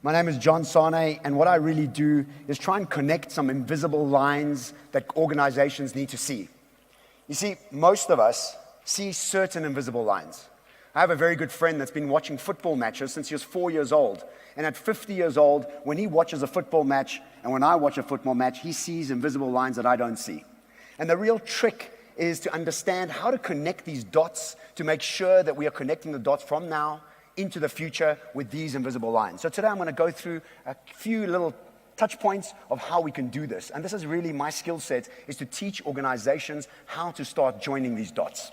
My name is John Sanei, and what I really do is try and connect some invisible lines that organizations need to see. You see, most of us see certain invisible lines. I have a very good friend that's been watching football matches since he was 4 years old. And at 50 years old, when he watches a football match, and when I watch a football match, he sees invisible lines that I don't see. And the real trick is to understand how to connect these dots to make sure that we are connecting the dots from now into the future with these invisible lines. So today I'm going to go through a few little touch points of how we can do this. And this is really my skill set, is to teach organizations how to start joining these dots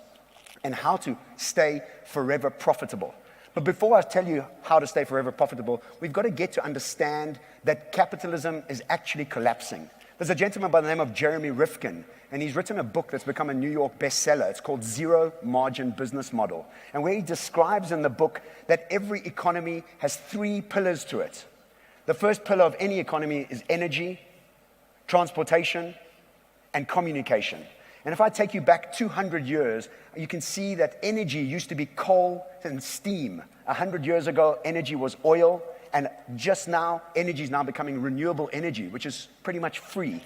and how to stay forever profitable. But before I tell you how to stay forever profitable, we've got to get to understand that capitalism is actually collapsing. There's a gentleman by the name of Jeremy Rifkin, and he's written a book that's become a New York bestseller. It's called Zero Margin Business Model. And where he describes in the book that every economy has 3 pillars to it. The first pillar of any economy is energy, transportation, and communication. And if I take you back 200 years, you can see that energy used to be coal and steam. 100 years ago, energy was oil. And just now, energy is now becoming renewable energy, which is pretty much free.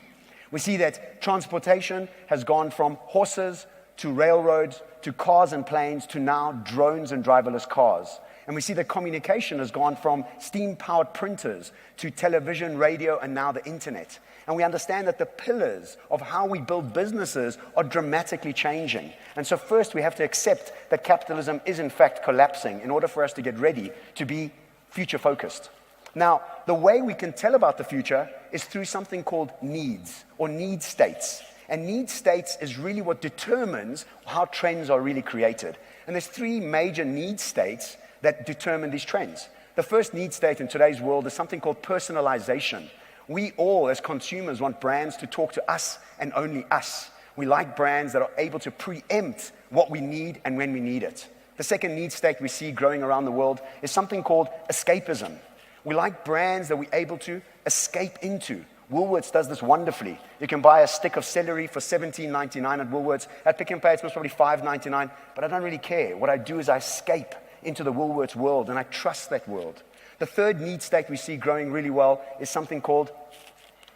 We see that transportation has gone from horses to railroads to cars and planes to now drones and driverless cars. And we see that communication has gone from steam-powered printers to television, radio, and now the internet. And we understand that the pillars of how we build businesses are dramatically changing. And so first we have to accept that capitalism is in fact collapsing in order for us to get ready to be future-focused. Now, the way we can tell about the future is through something called needs or need states. And need states is really what determines how trends are really created. And there's 3 major need states that determine these trends. The first need state in today's world is something called personalization. We all, as consumers, want brands to talk to us and only us. We like brands that are able to preempt what we need and when we need it. The second need state we see growing around the world is something called escapism. We like brands that we're able to escape into. Woolworths does this wonderfully. You can buy a stick of celery for $17.99 at Woolworths. At Pick n Pay, it's most probably $5.99, but I don't really care. What I do is I escape into the Woolworths world, and I trust that world. The third need state we see growing really well is something called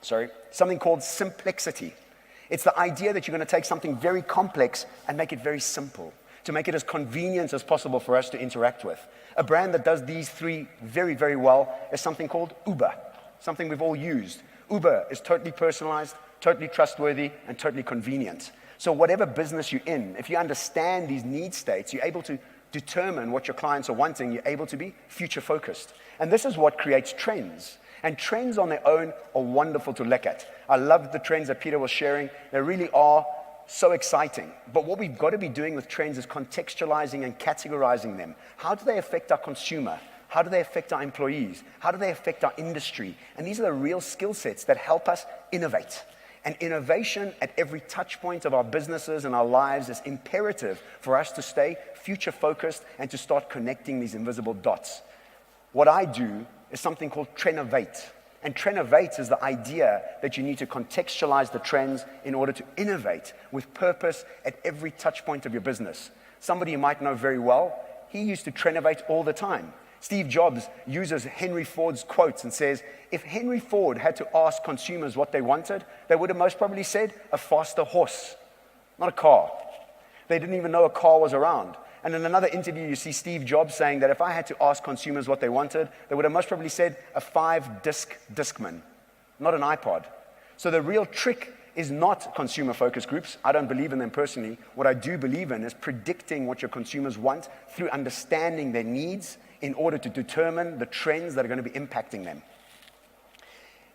simplexity. It's the idea that you're going to take something very complex and make it very simple, to make it as convenient as possible for us to interact with. A brand that does these 3 very, very well is something called Uber, something we've all used. Uber is totally personalized, totally trustworthy, and totally convenient. So whatever business you're in, if you understand these need states, you're able to determine what your clients are wanting. You're able to be future-focused. And this is what creates trends. And trends on their own are wonderful to look at. I love the trends that Peter was sharing. They really are so exciting. But what we've got to be doing with trends is contextualizing and categorizing them. How do they affect our consumer? How do they affect our employees? How do they affect our industry? And these are the real skill sets that help us innovate. And innovation at every touch point of our businesses and our lives is imperative for us to stay future-focused and to start connecting these invisible dots. What I do is something called Trenovate. And Trenovate is the idea that you need to contextualize the trends in order to innovate with purpose at every touch point of your business. Somebody you might know very well, he used to Trenovate all the time. Steve Jobs uses Henry Ford's quotes and says, if Henry Ford had to ask consumers what they wanted, they would have most probably said a faster horse, not a car. They didn't even know a car was around. And in another interview, you see Steve Jobs saying that if I had to ask consumers what they wanted, they would have most probably said a 5-disc Discman, not an iPod. So the real trick is not consumer-focused groups. I don't believe in them personally. What I do believe in is predicting what your consumers want through understanding their needs in order to determine the trends that are going to be impacting them.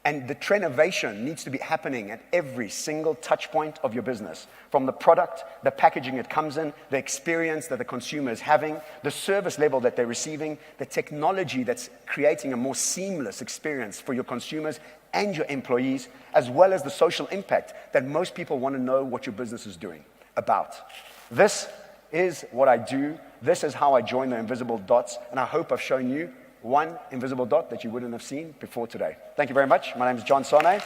And the trenovation needs to be happening at every single touch point of your business. From the product, the packaging it comes in, the experience that the consumer is having, the service level that they're receiving, the technology that's creating a more seamless experience for your consumers and your employees, as well as the social impact that most people want to know what your business is doing about. This is what I do. This is how I join the invisible dots, and I hope I've shown you one invisible dot that you wouldn't have seen before today. Thank you very much. My name is John Sanei.